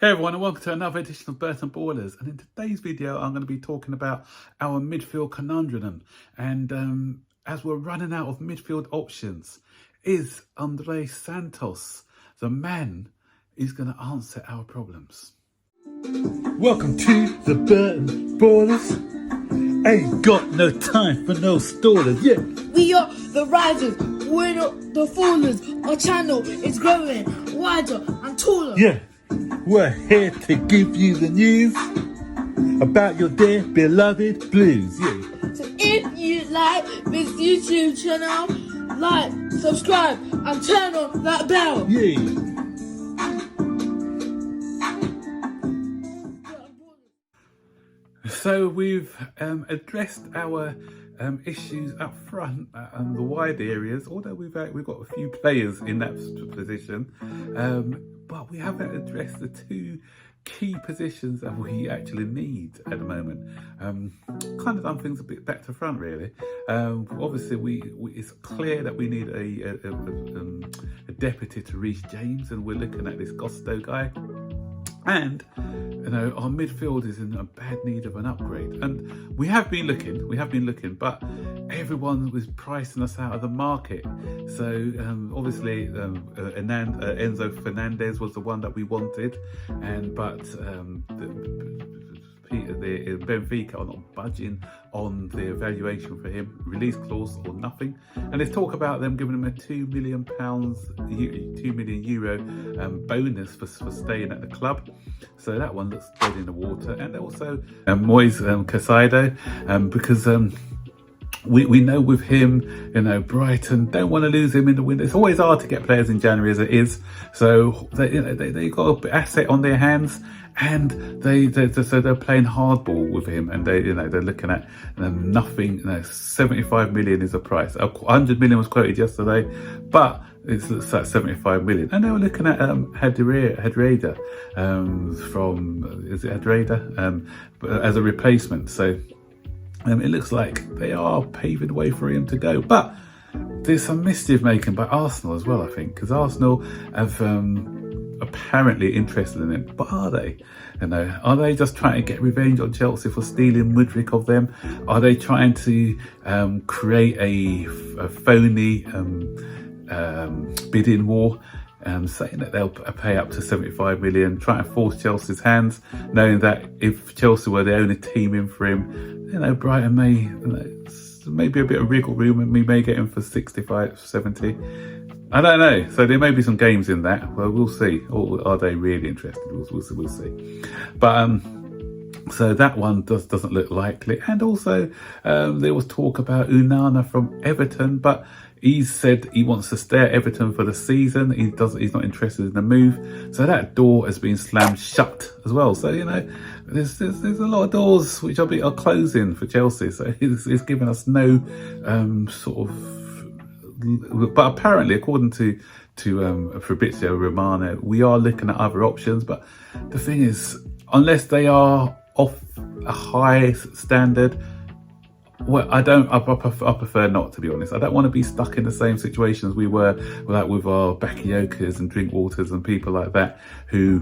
Hey everyone, and welcome to another edition of Burton Ballers. And in today's video, I'm going to be talking about our midfield conundrum. And as we're running out of midfield options, is Andrey Santos the man who's going to answer our problems? Welcome to the Burton Ballers. Ain't got no time for no stallers, yeah. We are the risers, we're not the fallers. Our channel is growing wider and taller. Yeah, we're here to give you the news about your dear beloved Blues, yeah. So if you like this YouTube channel, like, subscribe and turn on that bell. Yeah. So we've addressed our issues up front and the wide areas, although we've got a few players in that position, but we haven't addressed the two key positions that we actually need at the moment. Kind of done things a bit back to front, really. Obviously, it's clear that we need a deputy to Reece James, and we're looking at this Gusto guy. And you know, our midfield is in a bad need of an upgrade, and we have been looking, but everyone was pricing us out of the market. So obviously Enzo Fernandez was the one that we wanted, but the Benfica are not budging on the evaluation for him, release clause or nothing. And there's talk about them giving him a £2 million bonus for staying at the club. So that one looks dead in the water. And also Moise Caicedo, because we know with him, you know, Brighton don't want to lose him in the window. It's always hard to get players in January as it is. So they got an asset on their hands, and they're playing hardball with him, and they're looking at nothing. 75 million is the price. 100 million was quoted yesterday, but it's at 75 million. And they were looking at Hadreda from, is it Hadreda, as a replacement. So it looks like they are paving the way for him to go. But there's some mischief making by Arsenal as well, I think, because Arsenal have apparently interested in him. But are they? Are they just trying to get revenge on Chelsea for stealing Mudryk of them? Are they trying to create a phony bidding war, saying that they'll pay up to 75 million, trying to force Chelsea's hands, knowing that if Chelsea were the only team in for him, Brighton may, maybe a bit of wriggle room, and we may get him for 65, 70. I don't know. So there may be some games in that. Well, we'll see. Or are they really interested? We'll see. But so that one doesn't look likely. And also there was talk about Unana from Everton, but he's said he wants to stay at Everton for the season. He's not interested in the move. So that door has been slammed shut as well. So there's a lot of doors which are closing for Chelsea. So it's giving us no sort of. But apparently, according to Fabrizio Romano, we are looking at other options. But the thing is, unless they are off a high standard, well, I prefer not, to be honest. I don't want to be stuck in the same situations we were like with our Bakayokas and Drinkwaters and people like that, who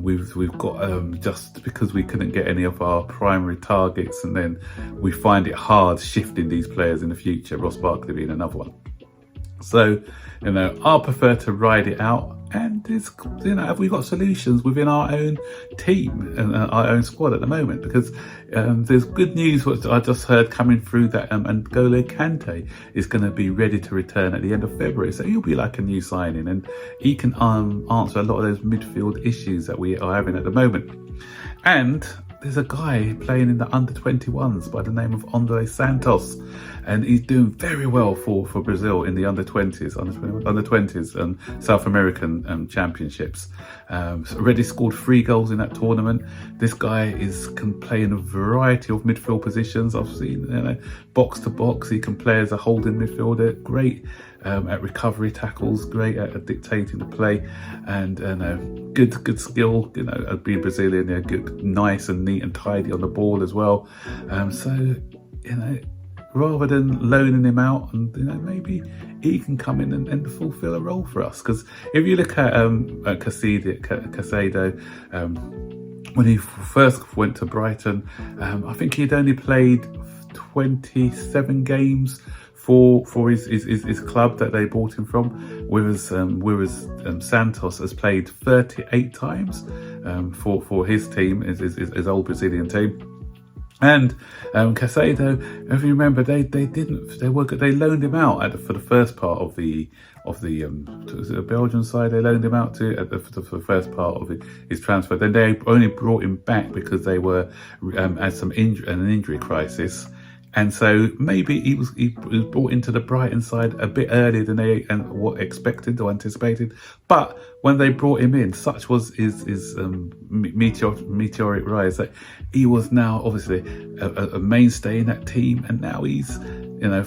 we've got just because we couldn't get any of our primary targets, and then we find it hard shifting these players in the future. Ross Barkley being another one. So, I'll prefer to ride it out. And have we got solutions within our own team and our own squad at the moment? Because there's good news, which I just heard coming through, that N'Golo Kante is going to be ready to return at the end of February. So he'll be like a new signing, and he can answer a lot of those midfield issues that we are having at the moment. And there's a guy playing in the under-21s by the name of Andrey Santos, and he's doing very well for Brazil in the under-20s and South American championships. Already scored 3 goals in that tournament. This guy can play in a variety of midfield positions. I've seen, box to box. He can play as a holding midfielder. Great at recovery tackles, great at dictating the play, and good skill. Being Brazilian, good, nice and neat and tidy on the ball as well. So rather than loaning him out, and maybe he can come in and fulfill a role for us. Because if you look at Caicedo, when he first went to Brighton, I think he'd only played 27 games for his club that they bought him from, whereas Santos has played 38 times for his team, his old Brazilian team. And Caicedo, if you remember, they loaned him out for the first part of the was it the Belgian side they loaned him out to for the first part of his transfer. Then they only brought him back because they were had an injury crisis. And so maybe he was brought into the Brighton side a bit earlier than they what expected or anticipated. But when they brought him in, such was his meteoric rise that he was now obviously a mainstay in that team. And now he's,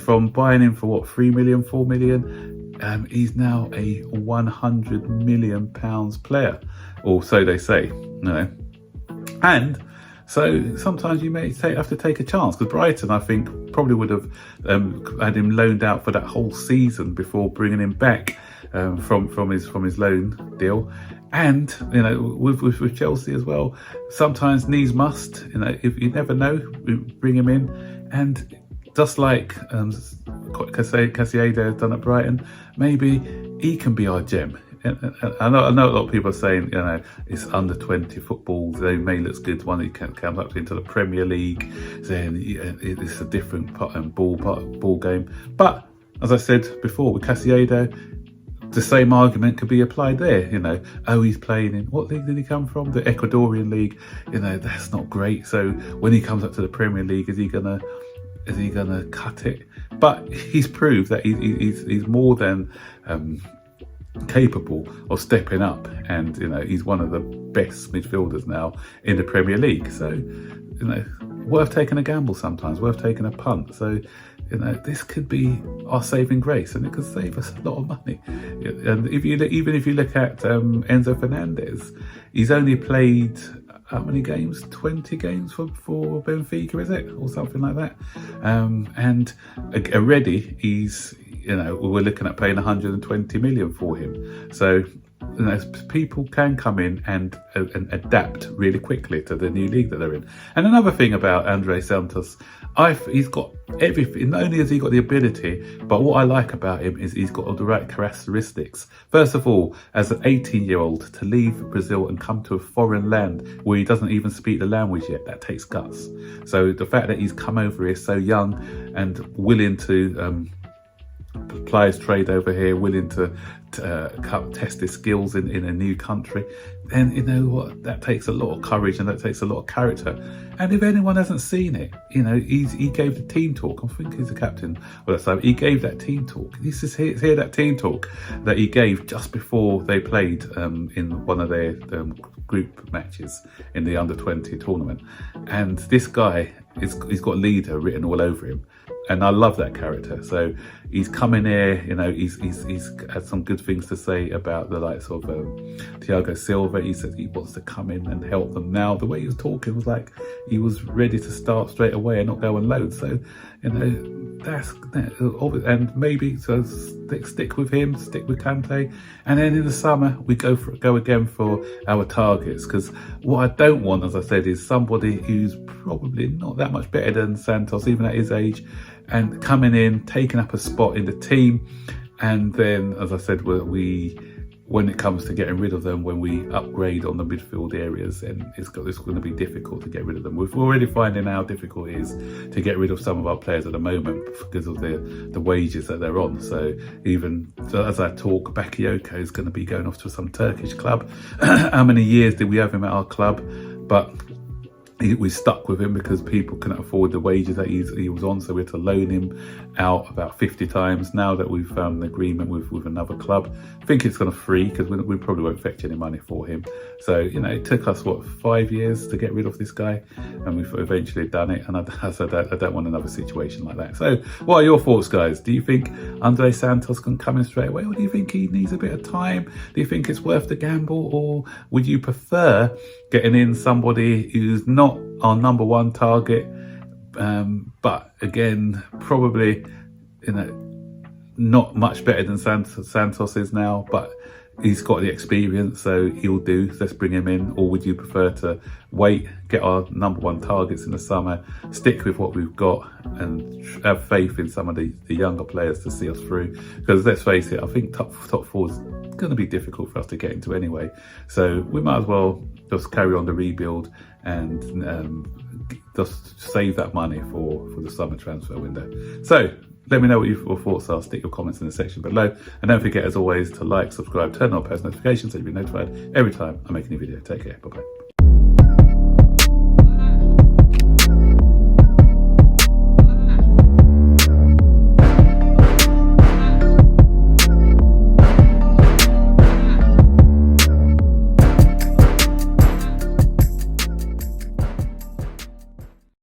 from buying him for what, 3 million, 4 million, he's now a £100 million player, or so they say. And so sometimes you may have to take a chance, because Brighton, I think, probably would have had him loaned out for that whole season before bringing him back from his loan deal. And with Chelsea as well, sometimes needs must. If you never know, bring him in. And just like Caicedo has done at Brighton, maybe he can be our gem. I know a lot of people are saying, it's under 20 football, they may look good when he comes up into the Premier League, saying it's a different ball game. But as I said before, with Caicedo, the same argument could be applied there. He's playing in, what league did he come from? The Ecuadorian league. That's not great. So when he comes up to the Premier League, is he gonna cut it? But he's proved that he's more than capable of stepping up, and he's one of the best midfielders now in the Premier League. So worth taking a gamble sometimes, worth taking a punt. So this could be our saving grace, and it could save us a lot of money. And if you look at Enzo Fernandez, he's only played how many games? 20 games for Benfica, is it, or something like that? And already he's we're looking at paying 120 million for him. So people can come in and adapt really quickly to the new league that they're in. And another thing about Andrey Santos, he's got everything. Not only has he got the ability, but what I like about him is he's got all the right characteristics. First of all, as an 18-year-old, to leave Brazil and come to a foreign land where he doesn't even speak the language yet, that takes guts. So the fact that he's come over here so young and willing to apply his trade over here, willing to test his skills in a new country, then that takes a lot of courage, and that takes a lot of character. And if anyone hasn't seen it, he gave the team talk. I think he's the captain. He gave that team talk. This is hear that team talk that he gave just before they played in one of their group matches in the under-20 tournament. And this guy he's got leader written all over him. And I love that character. So he's coming here, he's had some good things to say about the likes of Thiago Silva. He said he wants to come in and help them. Now, the way he was talking was like he was ready to start straight away and not go on loan. So, that's and maybe so stick with him, stick with Kante, and then in the summer we go again for our targets. Because what I don't want, as I said, is somebody who's probably not that much better than Santos, even at his age, and coming in, taking up a spot in the team. And then, as I said, when it comes to getting rid of them, when we upgrade on the midfield areas, then it's going to be difficult to get rid of them. We're already finding how difficult it is to get rid of some of our players at the moment because of the wages that they're on. So even as I talk, Bakayoko is going to be going off to some Turkish club. How many years did we have him at our club? But we stuck with him because people couldn't afford the wages that he was on, so we had to loan him out about 50 times. Now that we've found an agreement with another club, I think it's going to free, because we probably won't fetch any money for him. So it took us 5 years to get rid of this guy, and we've eventually done it. And I don't want another situation like that. So what are your thoughts, guys? Do you think Andrey Santos can come in straight away, or do you think he needs a bit of time? Do you think it's worth the gamble, or would you prefer getting in somebody who's not our number one target, But again, probably, not much better than Santos is now, but he's got the experience, so he'll do. Let's bring him in. Or would you prefer to wait, get our #1 targets in the summer, stick with what we've got, and have faith in some of the younger players to see us through? Because let's face it, I think top four is going to be difficult for us to get into anyway. So we might as well just carry on the rebuild and just save that money for the summer transfer window. So let me know what your thoughts are. Stick your comments in the section below. And don't forget, as always, to like, subscribe, turn on post notifications so you'll be notified every time I make a new video. Take care. Bye-bye.